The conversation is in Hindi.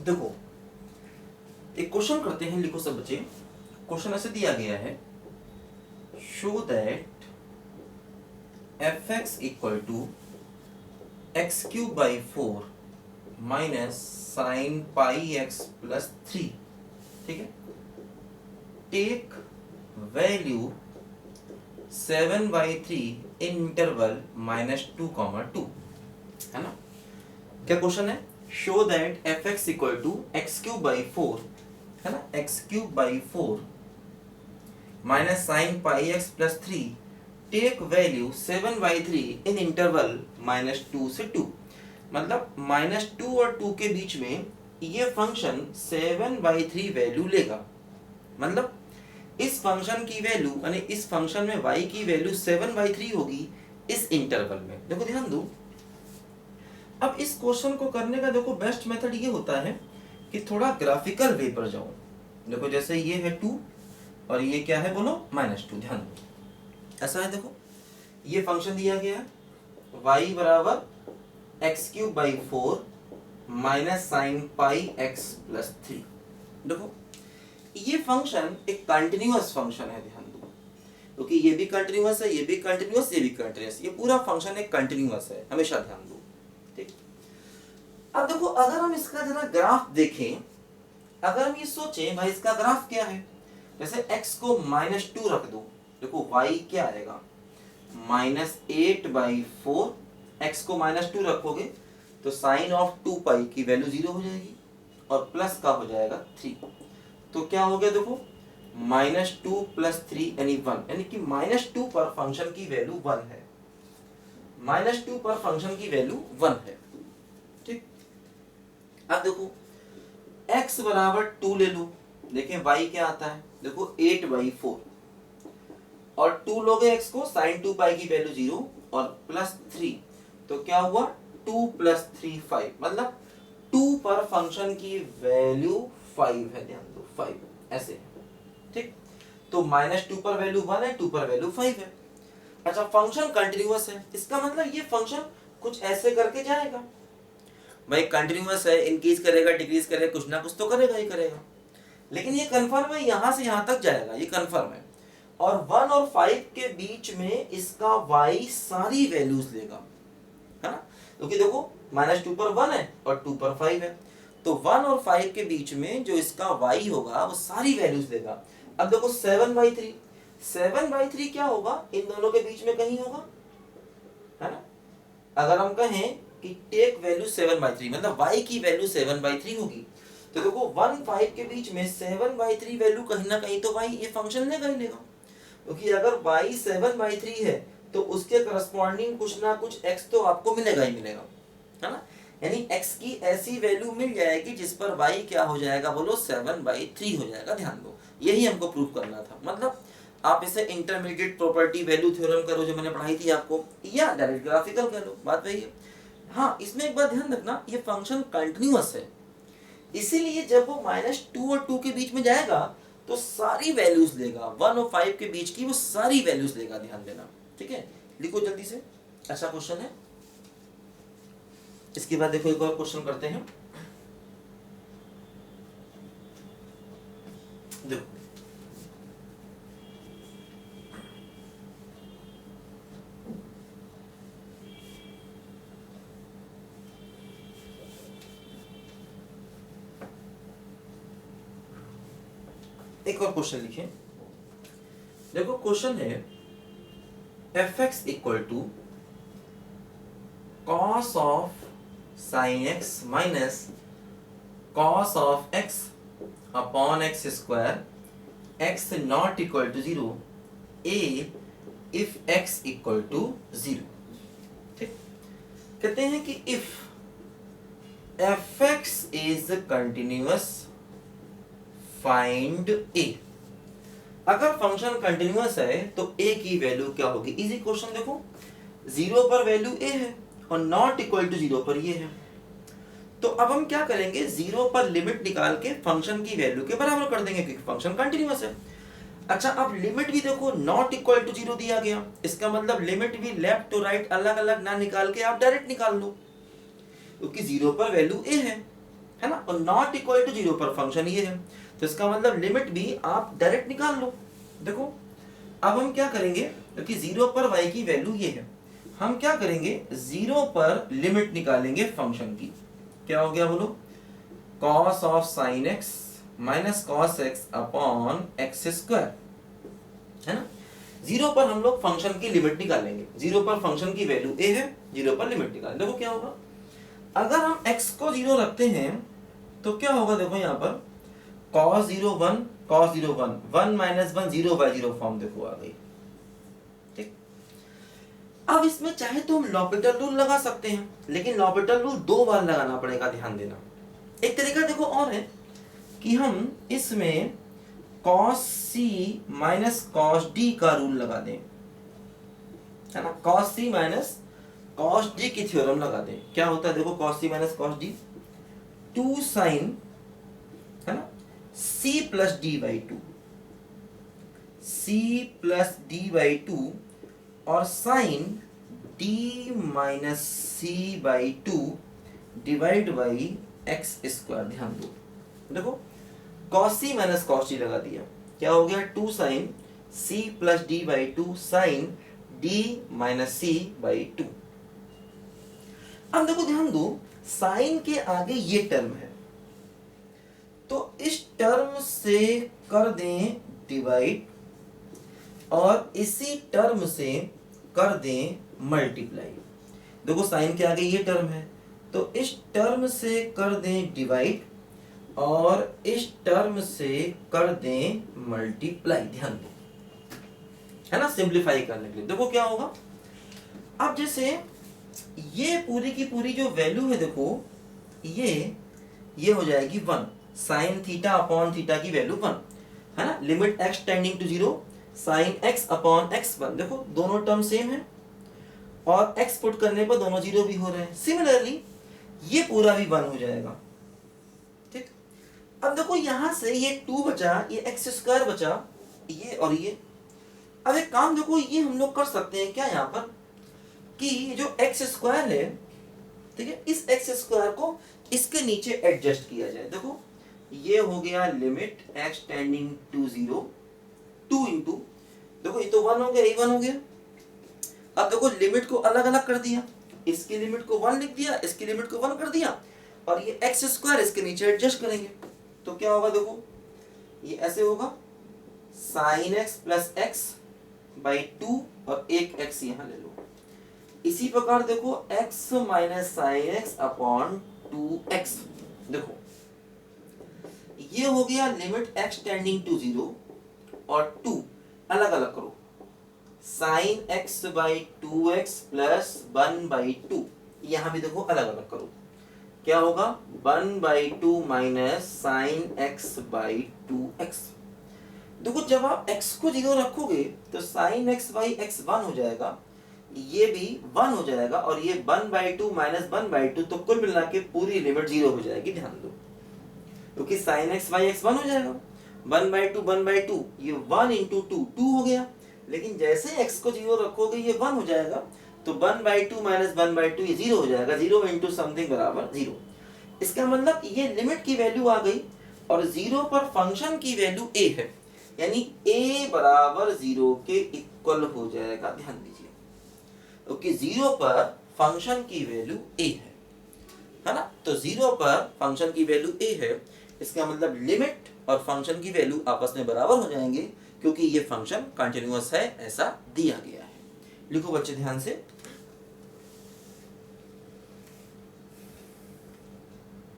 देखो एक क्वेश्चन करते हैं, लिखो सब बच्चे। क्वेश्चन ऐसे दिया गया है, show that F x equal to x cube by 4 minus sine pi x plus 3, ठीक है। टेक वैल्यू 7/3 इन इंटरवल -2, है ना। क्या क्वेश्चन है? Show that F x equal to x cube by 4, है ना, x cube by 4 minus sine pi x plus 3, take value 7/3 in interval -2 से 2। मतलब -2 और 2 के बीच में ये फंक्शन 7/3 वैल्यू लेगा। मतलब इस फंक्शन की वैल्यू यानी इस फंक्शन में y की वैल्यू 7/3 होगी इस इंटरवल में। देखो ध्यान दो, अब इस क्वेश्चन को करने का देखो बेस्ट मेथड ये होता है कि थोड़ा ग्राफिकल वे पर जाओ। देखो जैसे ये है 2 और ये क्या है बोलो -2। ध्यान दो, ऐसा है। देखो ये फंक्शन दिया गया है y बराबर x cube by 4 minus sine pi x plus 3। देखो ये फंक्शन एक कंटिन्यूअस फंक्शन है, ध्यान दो, क्योंकि ये भी कंटिन्यूअस है, ये भी कंटिन्यूअस, ये भी कंटिन्यूअस, ये पूरा फंक्शन एक कंटिन्यूअस है, हमेशा ध्यान दो, ठीक। अब देखो अगर हम इसका जरा ग्राफ देखें, अगर हम ये सोचें भाई इसका ग्राफ क्या है, जैसे x को -2 रख दो, देखो y क्या आएगा -8/4। x को -2 रखोगे तो साइन ऑफ 2 पाई की वैल्यू 0 हो जाएगी और प्लस का हो जाएगा 3। तो क्या हो गया देखो -2 + 3 यानी 1, यानी कि -2 पर फंक्शन की वैल्यू 1 है। -2 पर फंक्शन की वैल्यू 1 है, ठीक। अब देखो x बराबर 2 ले लो, देखें y क्या आता है, देखो 8/4 और 2 लोगे x को, sin 2 पाई की वैल्यू 0 और +3, तो क्या हुआ 2 + 3 5। मतलब 2 पर फंक्शन की वैल्यू 5 है, ध्यान दो 5 ऐसे है, ठीक। तो -2 पर वैल्यू 1 है, 2 पर वैल्यू 5 है। अच्छा फंक्शन कंटिन्यूअस है, इसका मतलब ये फंक्शन कुछ ऐसे करके जाएगा। भाई कंटिन्यूअस है, इंक्रीज करेगा डिक्रीज करेगा, कुछ ना कुछ तो करेगा ही करेगा। लेकिन ये कंफर्म है यहां से यहां तक जाएगा, ये कंफर्म है। और 1 और 5 के बीच में इसका y सारी वैल्यूज लेगा, है ना, क्योंकि देखो -2 पर 1 है और 2 पर 5 है, तो 1 और 5 के बीच में जो इसका y होगा वो सारी वैल्यूज लेगा। अब देखो 7/3 क्या होगा, इन दोनों के बीच में कहीं होगा, है ना। अगर हम कहें कि टेक वैल्यू 7/3 मतलब y की वैल्यू 7/3 होगी, तो देखो 1 5 के बीच में 7/3 वैल्यू कहीं ना कहीं तो y ये फंक्शन लेगा ही लेगा, क्योंकि अगर y 7/3 है तो उसके करस्पॉन्डिंग कुछ ना कुछ x तो आपको मिलेगा ही मिलेगा, है ना। यानी x की ऐसी वैल्यू मिल जाएगी जिस पर y क्या हो जाएगा बोलो 7/3 हो जाएगा। ध्यान दो यही हमको प्रूव करना था। मतलब आप इसे इंटरमीडिएट प्रॉपर्टी वैल्यू थ्योरम करो जो मैंने पढ़ाई थी आपको, या डायरेक्ट ग्राफिकल कर लो, बात वही है। हाँ इसमें एक बात ध्यान रखना, ये फंक्शन कंटिन्यूअस है, इसीलिए जब वो -2 और 2 के बीच में जाएगा तो सारी वैल्यूज लेगा, 1 और 5 के बीच की वो सारी वैल्यूज लेगा, ध्यान देना, ठीक है। लिखो जल्दी से, अच्छा क्वेश्चन है। इसके बाद देखो एक और क्वेश्चन करते हैं। देखो एक और क्वेश्चन लिखे। देखो क्वेश्चन है f(x) = cos of sin x minus cos of x upon x², x not equal to 0, a if x equal to 0, ठीक। कहते हैं कि if f(x) is continuous find a। अगर फंक्शन कंटिन्यूअस है तो a की वैल्यू क्या होगी, इजी क्वेश्चन। देखो 0 पर वैल्यू a है और नॉट इक्वल टू 0 पर ये है, तो अब हम क्या करेंगे 0 पर लिमिट निकाल के फंक्शन की वैल्यू के बराबर कर देंगे क्योंकि फंक्शन कंटिन्यूअस है। अच्छा अब लिमिट भी देखो नॉट इक्वल टू 0 दिया गया, इसका मतलब लिमिट भी लेफ्ट टू राइट अलग अलग ना निकाल के आप डायरेक्ट निकाल लो, क्योंकि 0 पर वैल्यू a है ना। और नॉट इक्वल टू 0 पर फंक्शन ये है, तो इसका मतलब लिमिट भी आप डायरेक्ट निकाल लो। देखो अब हम क्या करेंगे, क्योंकि 0 पर y की वैल्यू ये है, हम क्या करेंगे 0 पर लिमिट निकालेंगे फंक्शन की। क्या हो गया बोलो, cos of sin x minus cos x upon x square, है ना। 0 पर हम लोग फंक्शन की लिमिट निकालेंगे, 0 पर फंक्शन की वैल्यू a है, 0 पर लिमिट निकालेंगे। देखो क्या होगा, अगर हम x को 0 रखते हैं तो क्या होगा, देखो यहाँ पर cos 0 1 cos 0 1 1 माइनस 1 0/0 फॉर्म देखो आ गई। ठीक, अब इसमें चाहे तो हम लॉपिटल रूल लगा सकते हैं, लेकिन लॉपिटल रूल 2 बार लगाना पड़ेगा, ध्यान देना। एक तरीका देखो और है कि हम इसमें cos c minus cos d का रूल लगा दें, है ना। cos c minus cos d की थ्योरम लगा दें। क्या होता है देखो, cos c minus cos d 2 sin, है ना, c plus d by 2, c plus d by 2 और sin d minus c by 2 divide by x square. ध्यान दो, देखो cos c minus cos d लगा दिया, क्या हो गया 2 sin c plus d by 2 sin d minus c by 2। अब देखो ध्यान दो, साइन के आगे ये टर्म है, तो इस टर्म से कर दें डिवाइड और इसी टर्म से कर दें मल्टीप्लाई। देखो साइन के आगे ये टर्म है, तो इस टर्म से कर दें डिवाइड और इस टर्म से कर दें मल्टीप्लाई। ध्यान दो, है ना, सिंप्लीफाई करने के लिए। देखो क्या होगा, अब जैसे ये पूरी की पूरी जो वैल्यू है, देखो ये हो जाएगी 1 साइन थीटा अपॉन थीटा की वैल्यू 1, है ना। Limit x tending to 0 sine x upon x 1। देखो दोनों टर्म सेम है और x पुट करने पर दोनों 0 भी हो रहे हैं। सिमिलरली ये पूरा भी 1 हो जाएगा। ठीक, अब देखो यहां से ये 2 बचा, ये x स्क्वायर बचा, ये और ये। अब एक काम देखो, ये हम लोग कर सकते हैं क्या यहाँ पर, कि जो x स्क्वायर है, ठीक है, इस x स्क्वायर को इसके नीचे एडजस्ट किया जाए। देखो ये हो गया limit x tending to 0 2 into, देखो ये तो 1 हो गया, ये 1 हो गया। अब देखो लिमिट को अलग अलग कर दिया, इसकी लिमिट को 1 लिख दिया, इसकी लिमिट को 1 कर दिया, और ये x स्क्वायर इसके नीचे एडजस्ट करेंगे तो क्या होगा, देखो ये ऐसे होगा sine x plus x by 2 और एक x यहाँ ले लो। इसी प्रकार देखो x minus sine x upon 2x। देखो ये हो गया लिमिट x टेंडिंग टू 0 और 2 अलग अलग करो, sine x by 2x plus 1 by 2। यहां भी देखो अलग अलग करो, क्या होगा 1 by 2 minus sine x by 2x। देखो जब आप x को 0 रखोगे तो साइन x बाई x 1 हो जाएगा, ये भी 1 हो जाएगा, और ये 1 बाई 2 माइनस 1 बाई 2, तो कुल मिला के पूरी लिमिट 0 हो जाएगी। ध्यान दो, क्योंकि साइन x बाई x 1 हो जाएगा, 1 बाई 2 1 बाई 2, ये 1 इंटू 2 2 हो गया। लेकिन जैसे x को 0 रखोगे ये 1 हो जाएगा, तो 1 बाई 2 माइनस 1 बाई 2 ये 0 हो जाएगा, 0 इंटू समथिंग बराबर 0। इसका मतलब ये लिमिट की वैल्यू आ गई और 0 पर फंक्शन की वैल्यू a है, यानी a बराबर 0 के इक्वल हो जाएगा। ध्यान दीजिए, क्योंकि 0 पर फंक्शन की वैल्यू a है ना, तो 0 पर फंक्शन की वैल्यू a है, इसका मतलब लिमिट और फंक्शन की वैल्यू आपस में बराबर हो जाएंगे, क्योंकि ये फंक्शन कंटिन्यूअस है ऐसा दिया गया है। लिखो बच्चे ध्यान से।